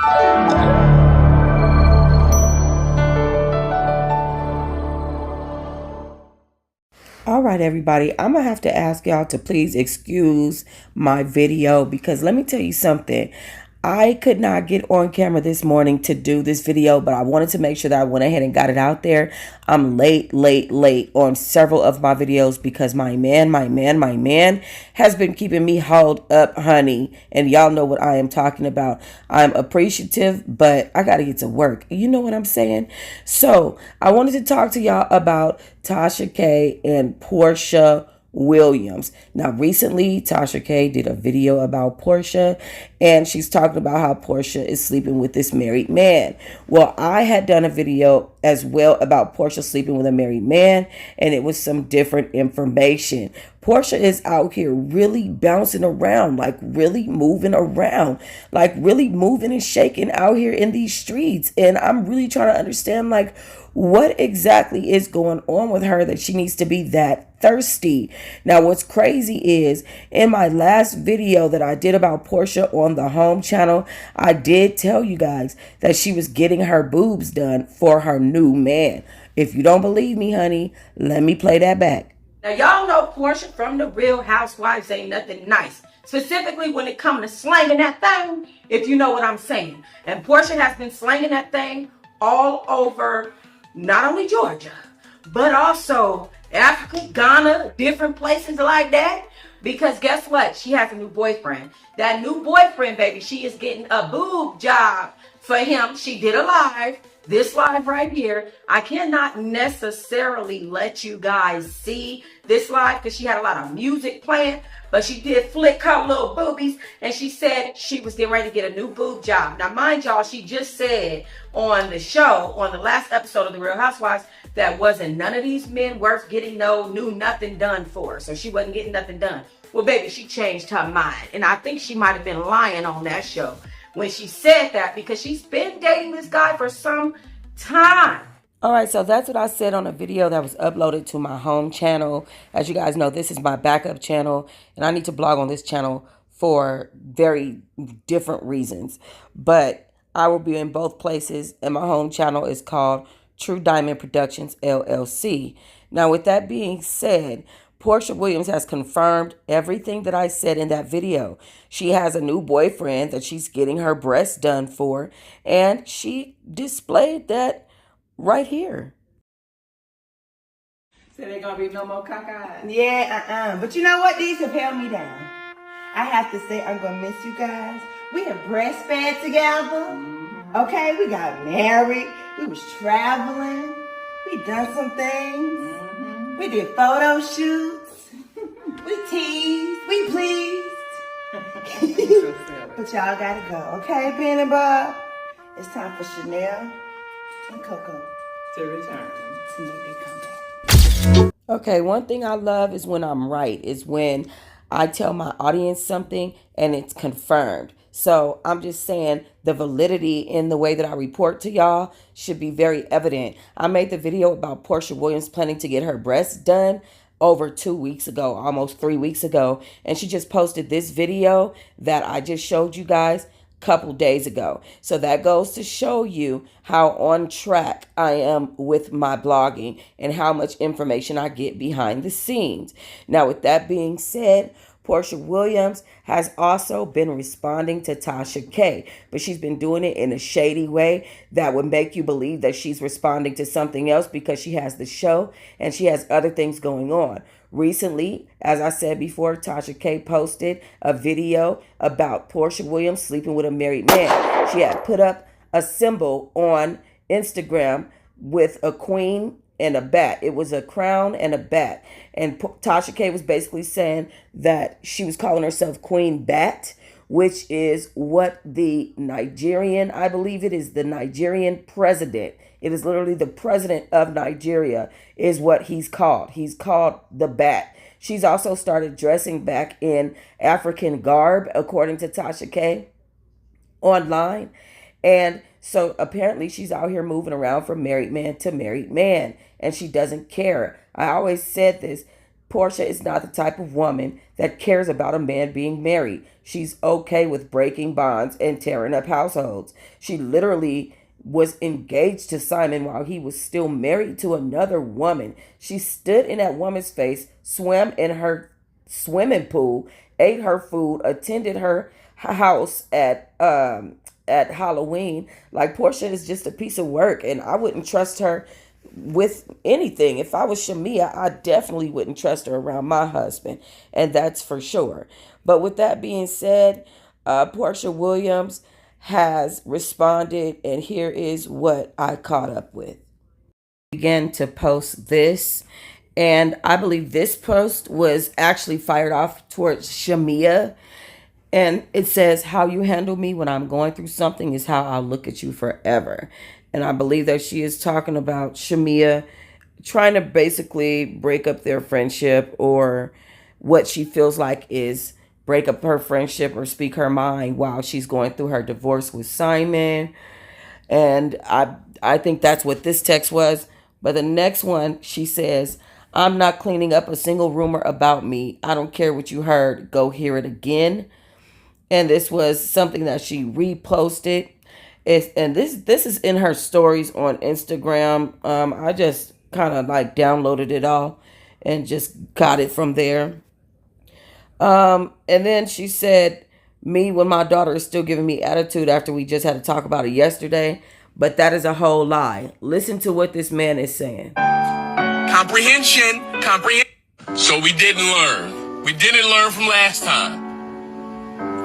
All right, everybody, I'm going to have to ask y'all to please excuse my video because let me tell you something. I could not get on camera this morning to do this video, but I wanted to make sure that I went ahead and got it out there. I'm late on several of my videos because my man has been keeping me hauled up, honey. And y'all know what I am talking about. I'm appreciative, but I got to get to work. You know what I'm saying? So I wanted to talk to y'all about Tasha K and Porsha Williams. Now, recently, Tasha K did a video about Porsha, and she's talking about how Porsha is sleeping with this married man. Well, I had done a video as well about Porsha sleeping with a married man, and it was some different information. Porsha is out here really bouncing around, like really moving around, like really moving and shaking out here in these streets. And I'm really trying to understand, like, what exactly is going on with her that she needs to be that thirsty. Now, what's crazy is in my last video that I did about Porsha on the home channel, I did tell you guys that she was getting her boobs done for her new man. If you don't believe me, honey, let me play that back. Now, y'all know Porsha from the Real Housewives ain't nothing nice. Specifically when it comes to slanging that thing, if you know what I'm saying. And Porsha has been slanging that thing all over not only Georgia, but also Africa, Ghana, different places like that. Because guess what? She has a new boyfriend. That new boyfriend, baby, she is getting a boob job for him. She did a live. This live right here, I cannot necessarily let you guys see this live because she had a lot of music playing, but she did flick her little boobies and she said she was getting ready to get a new boob job. Now, mind y'all, she just said on the show, on the last episode of The Real Housewives, that wasn't none of these men worth getting no new nothing done for. So she wasn't getting nothing done. Well, baby, she changed her mind. And I think she might have been lying on that show when she said that because she's been dating this guy for some time. All right, so that's what I said on a video that was uploaded to my home channel. As you guys know, this is my backup channel, and I need to blog on this channel for very different reasons. But I will be in both places, and my home channel is called True Diamond Productions, LLC. Now, with that being said, Porsha Williams has confirmed everything that I said in that video. She has a new boyfriend that she's getting her breasts done for, and she displayed that right here. So there gonna be no more cockeyed? Yeah, But you know what? These have held me down. I have to say I'm gonna miss you guys. We have breastfed together. Okay, we got married. We was traveling. We done some things. We did photo shoots. We teased. We pleased. But y'all gotta go, okay, Ben and Bob? It's time for Chanel and Coco To return. to make their comeback. Okay, one thing I love is when I'm right, is when I tell my audience something and it's confirmed. So I'm just saying the validity in the way that I report to y'all should be very evident. I made the video about Porsha Williams planning to get her breasts done over 2 weeks ago, almost 3 weeks ago. And she just posted this video that I just showed you guys a couple days ago. So that goes to show you how on track I am with my blogging and how much information I get behind the scenes. Now, with that being said, Porsha Williams has also been responding to Tasha K, but she's been doing it in a shady way that would make you believe that she's responding to something else because she has the show and she has other things going on. Recently, as I said before, Tasha K posted a video about Porsha Williams sleeping with a married man. She had put up a symbol on Instagram with a queen and a bat. It was a crown and a bat. And Tasha K was basically saying that she was calling herself Queen Bat, which is what the Nigerian, I believe it is the Nigerian president. It is literally the president of Nigeria is what he's called. He's called the Bat. She's also started dressing back in African garb, according to Tasha K, online. And so apparently she's out here moving around from married man to married man, and she doesn't care. I always said this. Porsha is not the type of woman that cares about a man being married. She's okay with breaking bonds and tearing up households. She literally was engaged to Simon while he was still married to another woman. She stood in that woman's face, swam in her swimming pool, ate her food, attended her house at Halloween. Like, Porsha is just a piece of work, and I wouldn't trust her with anything. If I was Shamia, I definitely wouldn't trust her around my husband, and that's for sure. But with that being said, Porsha Williams has responded, and here is what I caught up with. Began to post this, and I believe this post was actually fired off towards Shamia. And it says, how you handle me when I'm going through something is how I'll look at you forever. And I believe that she is talking about Shamia trying to basically break up their friendship, or what she feels like is break up her friendship or speak her mind while she's going through her divorce with Simon. And I think that's what this text was. But the next one, she says, I'm not cleaning up a single rumor about me. I don't care what you heard. Go hear it again. And this was something that she reposted. And this is in her stories on Instagram. I just kind of like downloaded it all and just got it from there. And then she said, me when my daughter is still giving me attitude after we just had to talk about it yesterday. But that is a whole lie. Listen to what this man is saying. Comprehension. So we didn't learn. We didn't learn from last time.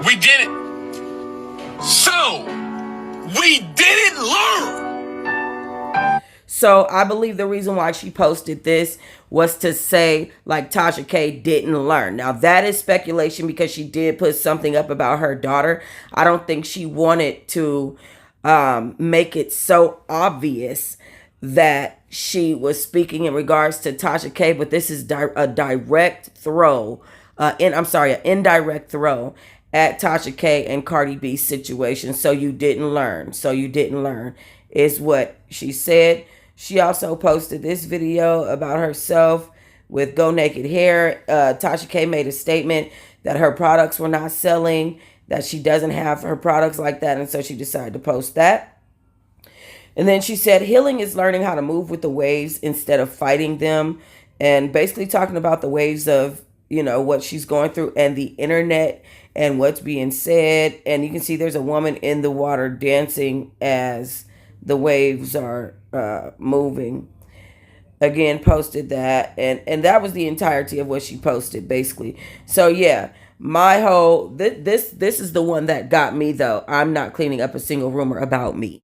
We didn't. So we didn't learn. So I believe the reason why she posted this was to say, like, Tasha K didn't learn. Now, that is speculation because she did put something up about her daughter. I don't think she wanted to make it so obvious that she was speaking in regards to Tasha K, but this is a direct throw, an indirect throw at Tasha K and Cardi B's situation. So you didn't learn. Is what she said. She also posted this video about herself with Go Naked Hair. Tasha K made a statement that her products were not selling, that she doesn't have her products like that, and so she decided to post that. And then she said, healing is learning how to move with the waves instead of fighting them, and basically talking about the waves of, what she's going through and the internet and what's being said. And you can see there's a woman in the water dancing as the waves are moving. Again, posted that, and that was the entirety of what she posted, basically. So yeah, my whole this is the one that got me, though. I'm not cleaning up a single rumor about me.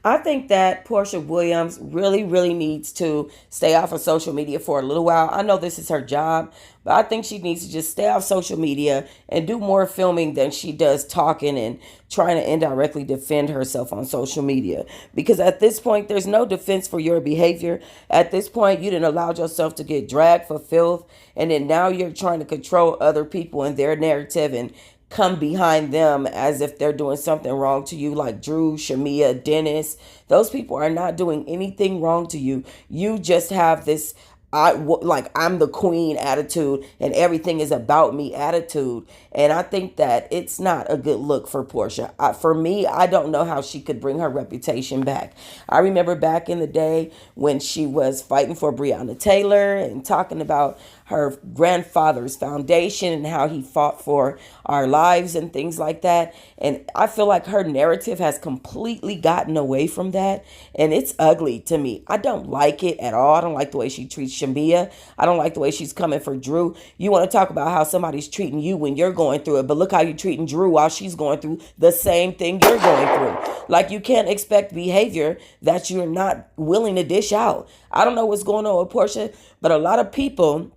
I think that Porsha Williams really, really needs to stay off of social media for a little while. I know this is her job, but I think she needs to just stay off social media and do more filming than she does talking and trying to indirectly defend herself on social media. Because at this point, there's no defense for your behavior. At this point, you didn't allow yourself to get dragged for filth, and then now you're trying to control other people and their narrative and come behind them as if they're doing something wrong to you, like Drew, Shamia, Dennis. Those people are not doing anything wrong to you. You just have this I'm the queen attitude and everything is about me attitude. And I think that it's not a good look for Porsha. For me, I don't know how she could bring her reputation back. I remember back in the day when she was fighting for Breonna Taylor and talking about her grandfather's foundation and how he fought for our lives and things like that. And I feel like her narrative has completely gotten away from that. And it's ugly to me. I don't like it at all. I don't like the way she treats Shamia. I don't like the way she's coming for Drew. You want to talk about how somebody's treating you when you're going through it, but look how you're treating Drew while she's going through the same thing you're going through. Like, you can't expect behavior that you're not willing to dish out. I don't know what's going on with Porsha, but a lot of people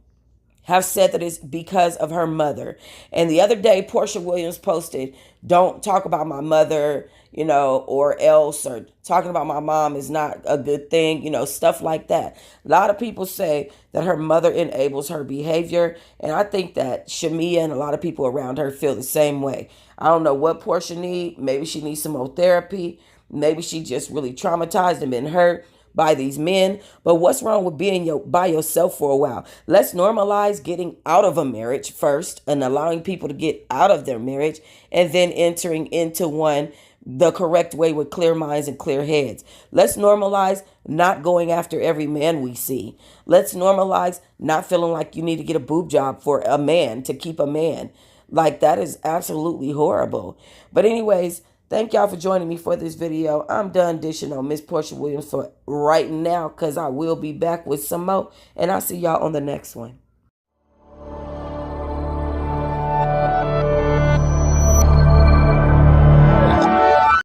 have said that it's because of her mother. And the other day, Porsha Williams posted, don't talk about my mother, or else, or talking about my mom is not a good thing, stuff like that. A lot of people say that her mother enables her behavior. And I think that Shamia and a lot of people around her feel the same way. I don't know what Porsha needs. Maybe she needs some more therapy. Maybe she just really traumatized and been hurt. by these men. But what's wrong with being by yourself for a while? Let's normalize getting out of a marriage first and allowing people to get out of their marriage and then entering into one the correct way with clear minds and clear heads. Let's normalize not going after every man we see. Let's normalize not feeling like you need to get a boob job for a man to keep a man. Like, that is absolutely horrible. But anyways, thank y'all for joining me for this video. I'm done dishing on Miss Porsha Williams for right now because I will be back with some more. And I'll see y'all on the next one.